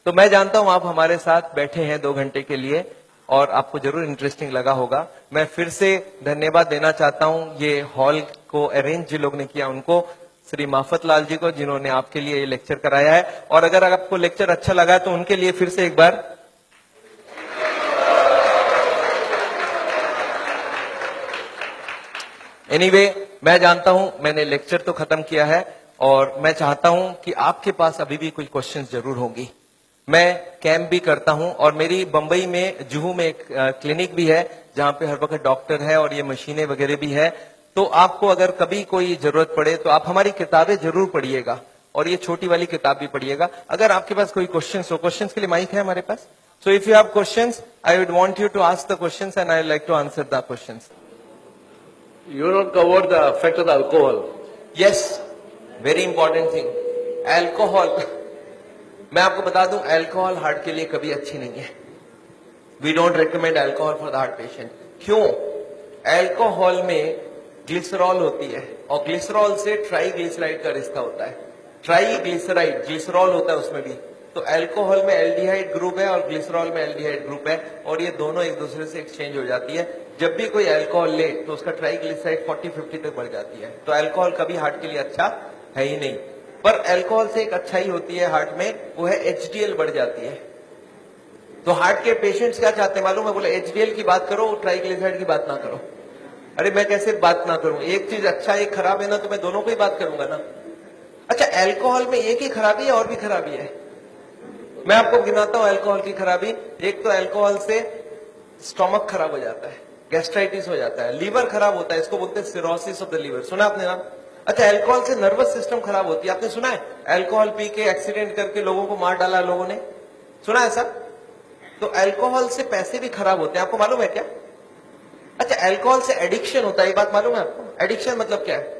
तो मैं जानता हूं आप हमारे साथ बैठे हैं 2 घंटे के लिए और आपको जरूर इंटरेस्टिंग लगा होगा। मैं फिर से धन्यवाद देना चाहता हूं ये हॉल को अरेंज जिन लोग ने किया उनको, श्री माफत लाल जी को जिन्होंने आपके लिए ये लेक्चर कराया है। और अगर आपको लेक्चर अच्छा लगा तो उनके लिए फिर से एक बार एनीवे मैं जानता हूं मैंने लेक्चर तो खत्म किया है और मैं चाहता हूं कि आपके पास अभी भी कुछ क्वेश्चंस जरूर होंगी। मैं कैंप भी करता हूं और मेरी बंबई में जुहू में एक क्लिनिक भी है जहां पे हर वक्त डॉक्टर है और ये मशीनें वगैरह भी है। तो आपको अगर कभी कोई जरूरत पड़े तो आप हमारी किताबें जरूर पढ़िएगा और ये छोटी वाली किताब भी पढ़िएगा। अगर आपके पास कोई क्वेश्चंस हो, क्वेश्चंस के लिए माइक है हमारे पास। So if you have questions I would want you to ask the questions and I would like to answer the questions. You not covered the effect of the alcohol. Yes, very important thing, alcohol. मैं आपको बता दूं alcohol heart के लिए कभी अच्छी नहीं है। We don't recommend alcohol for the heart patient. क्यों? एल्कोहल में ग्लिसरॉल होती है और ग्लिसरॉल से ट्राईग्लिसराइड का रिश्ता होता है। ट्राईग्लिसराइड ग्लिसरॉल होता है उसमें भी। तो एल्कोहल में एल्डिहाइड ग्रुप है और ग्लिसरॉल में एल्डिहाइड ग्रुप है और ये दोनों एक दूसरे से एक्सचेंज हो जाती है। जब भी कोई एल्कोहल ले तो उसका ट्राईग्लिसराइड 40-50 तक बढ़ जाती है। तो एल्कोहल कभी हार्ट के लिए अच्छा है ही नहीं। पर एल्कोहल से एक अच्छाई होती है हार्ट में, वो है एचडीएल बढ़ जाती है। तो हार्ट के पेशेंट्स क्या चाहते हैं मालूम है? बोले एचडीएल की बात करो, ट्राईग्लिसराइड की बात ना करो। अरे मैं कैसे बात ना करूं? एक चीज अच्छा एक खराब है ना, तो मैं दोनों को ही बात करूंगा ना। अच्छा, एल्कोहल में एक ही खराबी है और भी खराबी है। मैं आपको गिनाता हूं एल्कोहल की खराबी। एक तो एल्कोहल से स्टोमक खराब हो जाता है, गैस्ट्राइटिस हो जाता है, लीवर खराब होता है, इसको बोलते हैं सिरोसिस ऑफ द लीवर। सुना आपने नाम? अच्छा, एल्कोहल से नर्वस सिस्टम खराब होती है। आपने सुना है एल्कोहल पी के एक्सीडेंट करके लोगों को मार डाला लोगों ने? सुना है सब? तो एल्कोहल से पैसे भी खराब होते हैं, आपको मालूम है क्या? अच्छा, एल्कोहल से एडिक्शन होता है, ये बात मालूम है आपको? एडिक्शन मतलब क्या है?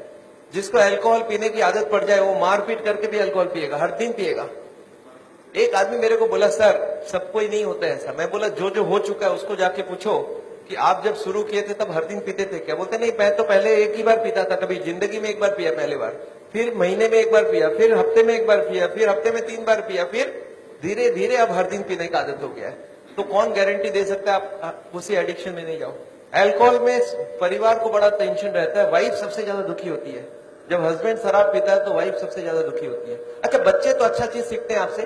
जिसको एल्कोहल पीने की आदत पड़ जाए वो मारपीट करके भी अल्कोहल पिएगा, हर दिन पिएगा। एक आदमी मेरे को बोला सर सबको ही नहीं होता है ऐसा। मैं बोला जो जो हो चुका है उसको जाके पूछो कि आप जब शुरू किए थे तब हर दिन पीते थे क्या? बोलते नहीं, मैं तो पहले एक ही बार पीता था, कभी जिंदगी में एक बार पिया पहली बार, फिर महीने में एक बार पिया, फिर हफ्ते में एक बार पिया, फिर हफ्ते में 3 बार पिया, फिर धीरे धीरे अब हर दिन पीने की आदत हो गया है। तो कौन गारंटी दे सकता है आप उसी एडिक्शन में नहीं जाओ? एल्कोहल में परिवार को बड़ा टेंशन रहता है, वाइफ सबसे ज्यादा दुखी होती है। जब हस्बैंड शराब पीता है तो वाइफ सबसे ज्यादा दुखी होती है। अच्छा, बच्चे तो अच्छा चीज सीखते हैं आपसे,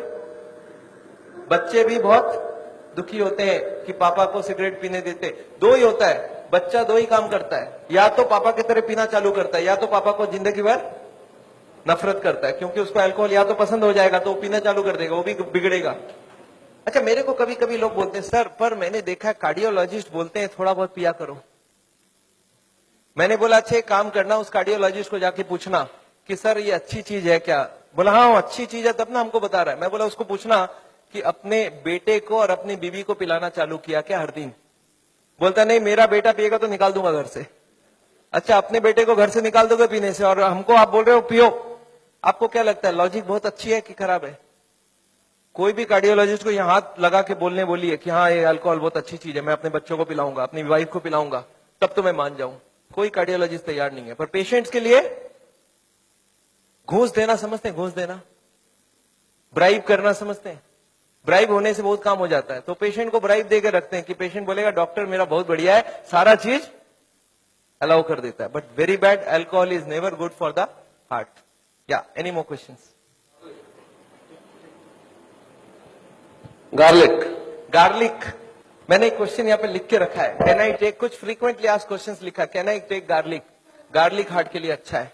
बच्चे भी बहुत दुखी होते हैं कि पापा को सिगरेट पीने देते। दो ही होता है, बच्चा दो ही काम करता है, या तो पापा की तरह पीना चालू करता है या तो पापा को जिंदगी भर नफरत करता है, क्योंकि उसको अल्कोहल या तो पसंद हो जाएगा तो वो पीना चालू कर देगा, वो भी बिगड़ेगा। अच्छा, मेरे को कभी कभी लोग बोलते हैं सर पर मैंने देखा है कार्डियोलॉजिस्ट बोलते हैं थोड़ा बहुत पिया करो। मैंने बोला अच्छा एक काम करना, उस कार्डियोलॉजिस्ट को जाके पूछना कि सर ये अच्छी चीज है क्या? बोला हाँ अच्छी चीज है तब ना हमको बता रहा है। मैं बोला उसको पूछना कि अपने बेटे को और अपनी बीवी को पिलाना चालू किया क्या हर दिन? बोलता नहीं, मेरा बेटा पिएगा तो निकाल दूंगा घर से। अच्छा, अपने बेटे को घर से निकाल दोगे पीने से और हमको आप बोल रहे हो पियो? आपको क्या लगता है लॉजिक बहुत अच्छी है कि खराब है? कोई भी कार्डियोलॉजिस्ट को यहाँ हाथ लगा के बोलने बोलिए कि हाँ ये अल्कोहल बहुत अच्छी चीज है, मैं अपने बच्चों को पिलाऊंगा, अपनी वाइफ को पिलाऊंगा, तब तो मैं मान जाऊं। कोई कार्डियोलॉजिस्ट तैयार नहीं है। पर पेशेंट्स के लिए घूस देना समझते हैं? घूस देना, ब्राइब करना समझते हैं? ब्राइब होने से बहुत काम हो जाता है। तो पेशेंट को ब्राइब देकर रखते हैं कि पेशेंट बोलेगा डॉक्टर मेरा बहुत बढ़िया है, सारा चीज अलाउ कर देता है। But very bad, alcohol is never good for the heart. या any more questions? Garlic. Garlic, मैंने एक क्वेश्चन यहाँ पे लिख के रखा है, कैन आई टेक, कुछ फ्रीक्वेंटली आस्क्ड क्वेश्चंस लिखा, can I take garlic? Garlic heart के लिए अच्छा है,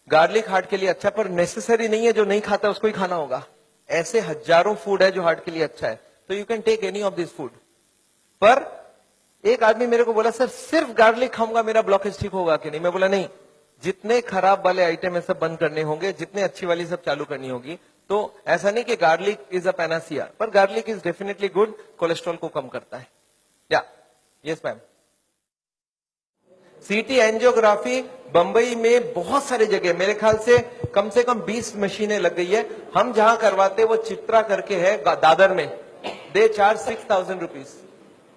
गार्लिक हार्ट के लिए अच्छा, पर नेसेसरी नहीं है जो नहीं खाता उसको ही खाना होगा। ऐसे हजारों फूड है जो हार्ट के लिए अच्छा है, तो you can take any of this food. पर एक आदमी मेरे को बोला सर सिर्फ गार्लिक खाऊंगा मेरा ब्लॉकेज ठीक होगा कि नहीं? मैं बोला नहीं, जितने खराब वाले आइटम है सब बंद करने होंगे, जितने अच्छी वाली सब चालू करनी होगी। तो ऐसा नहीं कि गार्लिक इज अ पैनासिया, पर garlic is definitely good, cholesterol को कम करता है। या yes ma'am. CT angiography Bombay में बहुत सारी जगह, मेरे ख्याल से कम 20 मशीनें लग गई है। हम जहां करवाते वो चित्रा करके है दादर में, दे चार्ज 6,000 रुपीज।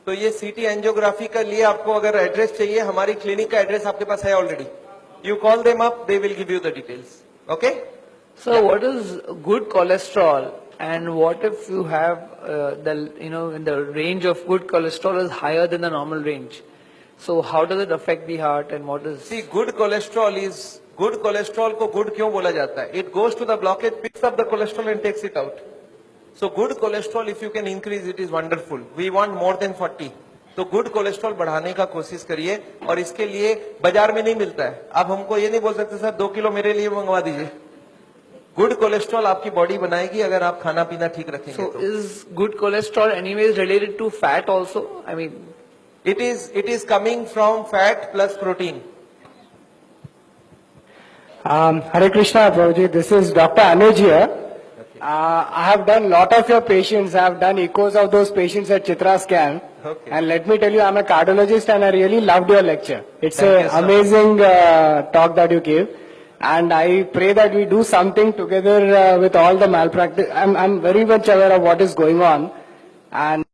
तो ये सीटी एंजियोग्राफी के लिए आपको अगर एड्रेस चाहिए, हमारी क्लिनिक का एड्रेस आपके पास है already, you call them up, they will give you the details. Okay So what is good cholesterol, and what if you have the range of good cholesterol is higher than the normal range? So how does it affect the heart, and what is? See, good cholesterol is good cholesterol को good क्यों बोला जाता है? It goes to the blockage, picks up the cholesterol and takes it out. So good cholesterol if you can increase it is wonderful. We want more than 40. तो good cholesterol बढ़ाने का कोशिश करिए, और इसके लिए बाजार में नहीं मिलता है। आप हमको ये नहीं बोल सकते सर 2 किलो मेरे लिए मंगवा दीजिए। गुड कोलेस्ट्रॉल आपकी बॉडी बनाएगी अगर आप खाना पीना ठीक रखेंगे So तो। is good cholesterol anyways related to fat also? I mean, It is coming from fat plus protein. Hare Krishna, Prabhuji. This is Dr. Anuj here. I have done lot of your patients. I have done echoes of those patients at Chitra Scan. Okay. And let me tell you, I'm a cardiologist and I really loved your lecture. It's Thank you, an sir. amazing talk that you gave. And I pray that we do something together with all the malpractice. I'm very much aware of what is going on. And